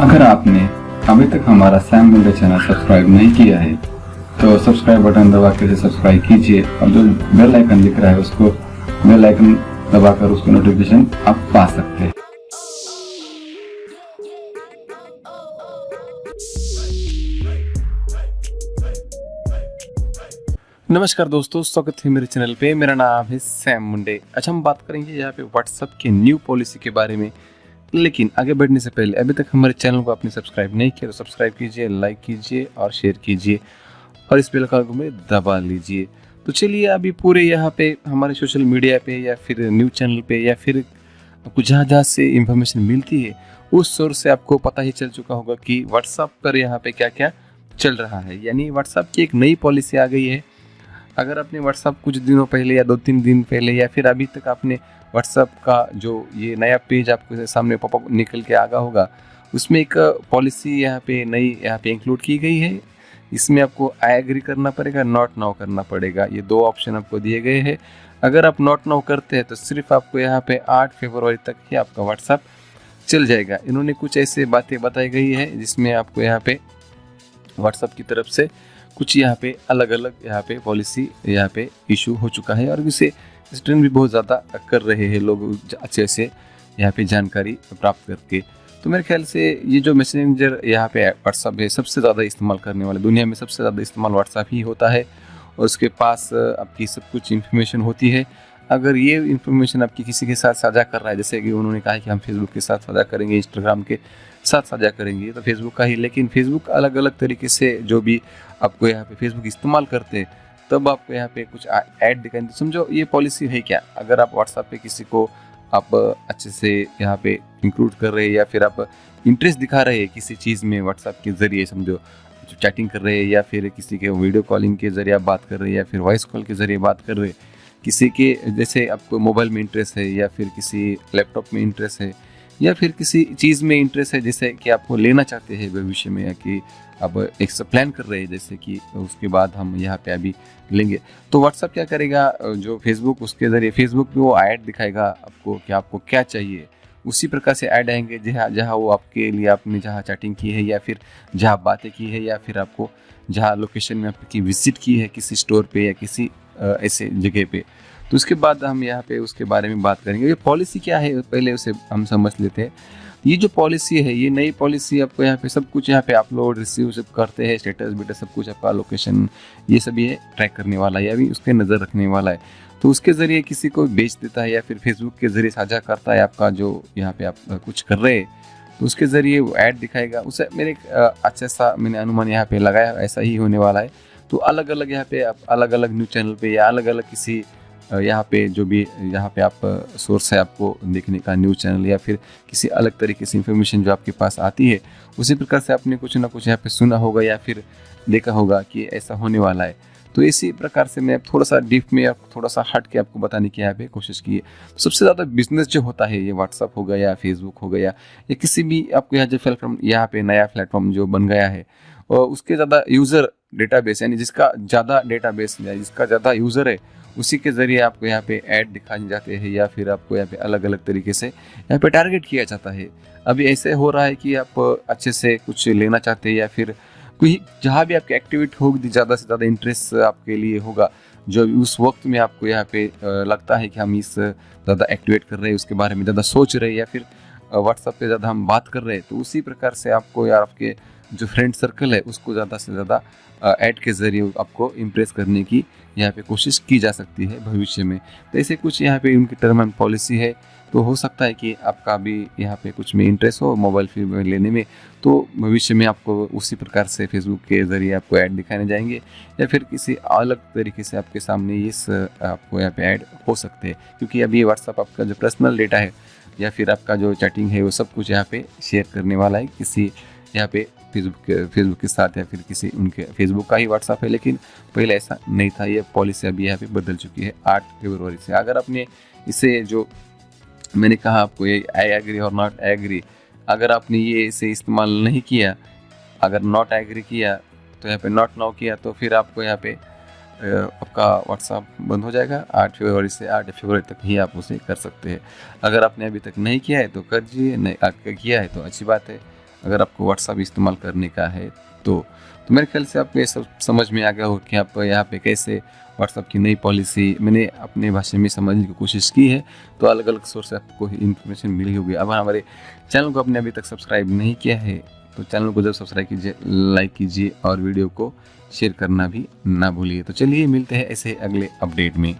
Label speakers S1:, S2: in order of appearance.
S1: अगर आपने अभी तक हमारा सैम मुंडे चैनल सब्सक्राइब नहीं किया है तो सब्सक्राइब बटन दबा के सब्सक्राइब कीजिए और जो बेल आइकन दिख रहा है उसको बेल आइकन दबाकर उसको नोटिफिकेशन आप पा सकते हैं।
S2: नमस्कार दोस्तों, स्वागत है मेरे चैनल पे। मेरा नाम है सैम मुंडे। अच्छा, हम बात करेंगे यहाँ पे व्हाट्सएप की न्यू पॉलिसी के बारे में। लेकिन आगे बढ़ने से पहले अभी तक हमारे चैनल को आपने सब्सक्राइब नहीं किया तो सब्सक्राइब कीजिए, लाइक कीजिए और शेयर कीजिए और इस बेल आइकन को में दबा लीजिए। तो चलिए अभी पूरे यहाँ पे हमारे सोशल मीडिया पे या फिर न्यूज़ चैनल पे या फिर आपको जहाँ जहाँ से इंफॉर्मेशन मिलती है उस सोर्स से आपको पता ही चल चुका होगा कि व्हाट्सएप पर यहाँ पे क्या क्या चल रहा है। यानी व्हाट्सएप की एक नई पॉलिसी आ गई है। अगर आपने व्हाट्सएप कुछ दिनों पहले या 2-3 दिन पहले या फिर अभी तक आपने व्हाट्सएप का जो ये नया पेज आपके सामने पॉपअप निकल के आ गया होगा, उसमें एक पॉलिसी यहाँ पे इंक्लूड की गई है। इसमें आपको आई एग्री करना पड़ेगा, नॉट नाउ करना पड़ेगा। ये दो ऑप्शन आपको दिए गए हैं। अगर आप नॉट नाउ करते हैं तो सिर्फ आपको यहाँ पे 8 फरवरी तक ही आपका व्हाट्सएप चल जाएगा। इन्होंने कुछ ऐसे बातें बताई गई है जिसमें आपको यहाँ पे व्हाट्सएप की तरफ से कुछ यहाँ पे अलग अलग यहाँ पे पॉलिसी यहाँ पे इशू हो चुका है और इसे स्टूडेंट भी बहुत ज़्यादा कर रहे हैं लोग अच्छे से यहाँ पे जानकारी प्राप्त करके। तो मेरे ख्याल से ये जो मैसेंजर यहाँ पे व्हाट्सएप है, सबसे ज़्यादा इस्तेमाल करने वाले दुनिया में सबसे ज़्यादा इस्तेमाल व्हाट्सएप ही होता है और उसके पास आपकी सब कुछ इन्फॉर्मेशन होती है। अगर ये इन्फॉर्मेशन आपकी किसी के साथ साझा कर रहा है, जैसे कि उन्होंने कहा कि हम फेसबुक के साथ साझा करेंगे, इंस्टाग्राम के साथ साझा करेंगे, तो फेसबुक का ही, लेकिन फेसबुक अलग अलग तरीके से जो भी आपको यहाँ पे फेसबुक इस्तेमाल करते हैं तब आपको यहाँ पे कुछ ऐड दिखाई। समझो ये पॉलिसी है क्या। अगर आप व्हाट्सएप पे किसी को आप अच्छे से यहाँ पे इंक्लूड कर रहे हैं या फिर आप इंटरेस्ट दिखा रहे हैं किसी चीज़ में व्हाट्सएप के ज़रिए, समझो चैटिंग कर रहे हैं या फिर किसी के वीडियो कॉलिंग के ज़रिए आप बात कर रहे हैं या फिर वॉइस कॉल के ज़रिए बात कर रहे हैं, किसी के जैसे आपको मोबाइल में इंटरेस्ट है या फिर किसी लैपटॉप में इंटरेस्ट है या फिर किसी चीज़ में इंटरेस्ट है जैसे कि आपको लेना चाहते हैं भविष्य में, या कि अब एक प्लान कर रहे हैं जैसे कि उसके बाद हम यहाँ पे अभी लेंगे, तो व्हाट्सएप क्या करेगा, जो फेसबुक उसके ज़रिए फेसबुक पे वो ऐड दिखाएगा आपको कि आपको क्या चाहिए। उसी प्रकार से ऐड आएंगे जहाँ जहाँ वो आपके लिए आपने जहाँ चैटिंग की है या फिर जहाँ बातें की है या फिर आपको जहाँ लोकेशन में आपकी विजिट की है किसी स्टोर पे या किसी ऐसे जगह पे। तो उसके बाद हम यहाँ पे उसके बारे में बात करेंगे। ये पॉलिसी क्या है पहले उसे हम समझ लेते हैं। ये जो पॉलिसी है, ये नई पॉलिसी आपको यहाँ पे सब कुछ यहाँ पे अपलोड रिसीव सब करते हैं, स्टेटस बेटा सब कुछ आपका लोकेशन ये सब ये ट्रैक करने वाला है या भी उसके नज़र रखने वाला है। तो उसके ज़रिए किसी को बेच देता है या फिर फेसबुक के ज़रिए साझा करता है आपका जो यहाँ पे आप कुछ कर रहे हैं, तो उसके ज़रिए वो ऐड दिखाएगा। उसे मेरे अच्छा सा मैंने अनुमान यहाँ पे लगाया ऐसा ही होने वाला है। तो अलग अलग यहाँ पे आप अलग अलग न्यूज़ चैनल पे या अलग अलग किसी यहाँ पे जो भी यहाँ पे आप सोर्स है आपको देखने का न्यूज़ चैनल या फिर किसी अलग तरीके से इंफॉर्मेशन जो आपके पास आती है, उसी प्रकार से आपने कुछ ना कुछ यहाँ पे सुना होगा या फिर देखा होगा कि ऐसा होने वाला है। तो इसी प्रकार से मैं थोड़ा सा डीप में थोड़ा सा हट के आपको बताने की यहाँ पे कोशिश की है। तो सबसे ज़्यादा बिजनेस जो होता है ये व्हाट्सअप हो गया, फेसबुक हो गया या किसी भी आपको यहाँ जो प्लेटफॉर्म यहाँ पे नया प्लेटफॉर्म जो बन गया है और उसके ज़्यादा यूज़र डेटाबेस, यानी जिसका ज़्यादा डेटाबेस या जिसका ज़्यादा यूज़र है उसी के ज़रिए आपको यहाँ पे ऐड दिखाए जाते हैं या फिर आपको यहाँ पे अलग अलग तरीके से यहाँ पे टारगेट किया जाता है। अभी ऐसे हो रहा है कि आप अच्छे से कुछ लेना चाहते हैं या फिर कोई जहाँ भी आपकी एक्टिविटी होगी ज़्यादा से ज़्यादा इंटरेस्ट आपके लिए होगा, जो उस वक्त में आपको यहाँ पे लगता है कि हम इस ज़्यादा एक्टिवेट कर रहे हैं, उसके बारे में ज़्यादा सोच रहे हैं या फिर व्हाट्सएप पे ज़्यादा हम बात कर रहे हैं, तो उसी प्रकार से आपको या आपके जो फ्रेंड सर्कल है उसको ज़्यादा से ज़्यादा ऐड के ज़रिए आपको इम्प्रेस करने की यहाँ पे कोशिश की जा सकती है भविष्य में। तो ऐसे कुछ यहाँ पे उनकी टर्म एंड पॉलिसी है। तो हो सकता है कि आपका भी यहाँ पे कुछ में इंटरेस्ट हो मोबाइल फोन लेने में, तो भविष्य में आपको उसी प्रकार से फेसबुक के ज़रिए आपको ऐड दिखाने जाएंगे या फिर किसी अलग तरीके से आपके सामने इस आपको यहाँ पे ऐड हो सकते हैं, क्योंकि अभी व्हाट्सएप आपका जो पर्सनल डेटा है या फिर आपका जो चैटिंग है वो सब कुछ यहाँ पे शेयर करने वाला है किसी यहाँ पे फेसबुक के साथ या फिर किसी उनके फेसबुक का ही व्हाट्सएप है, लेकिन पहले ऐसा नहीं था। ये पॉलिसी अभी यहाँ पे बदल चुकी है 8 फरवरी से। अगर आपने इसे जो मैंने कहा आपको ये आई एग्री और नॉट एग्री, अगर आपने ये इसे इस्तेमाल नहीं किया, अगर नॉट एग्री किया तो यहाँ पे नॉट नाउ किया, तो फिर आपको यहाँ पे आपका व्हाट्सएप बंद हो जाएगा। 8 फरवरी से 8 फरवरी तक ही आप उसे कर सकते हैं। अगर आपने अभी तक नहीं किया है तो कर दीजिए, नहीं किया है तो अच्छी बात है। अगर आपको व्हाट्सअप इस्तेमाल करने का है तो मेरे ख्याल से आपको ये सब समझ में आ गया हो कि आप यहाँ पे कैसे व्हाट्सअप की नई पॉलिसी मैंने अपने भाषा में समझने की कोशिश की है। तो अलग अलग सोर्स से आपको इन्फॉर्मेशन मिली होगी। अब हमारे चैनल को आपने अभी तक सब्सक्राइब नहीं किया है तो चैनल को जब सब्सक्राइब कीजिए, लाइक कीजिए और वीडियो को शेयर करना भी ना भूलिए। तो चलिए मिलते हैं ऐसे अगले अपडेट में।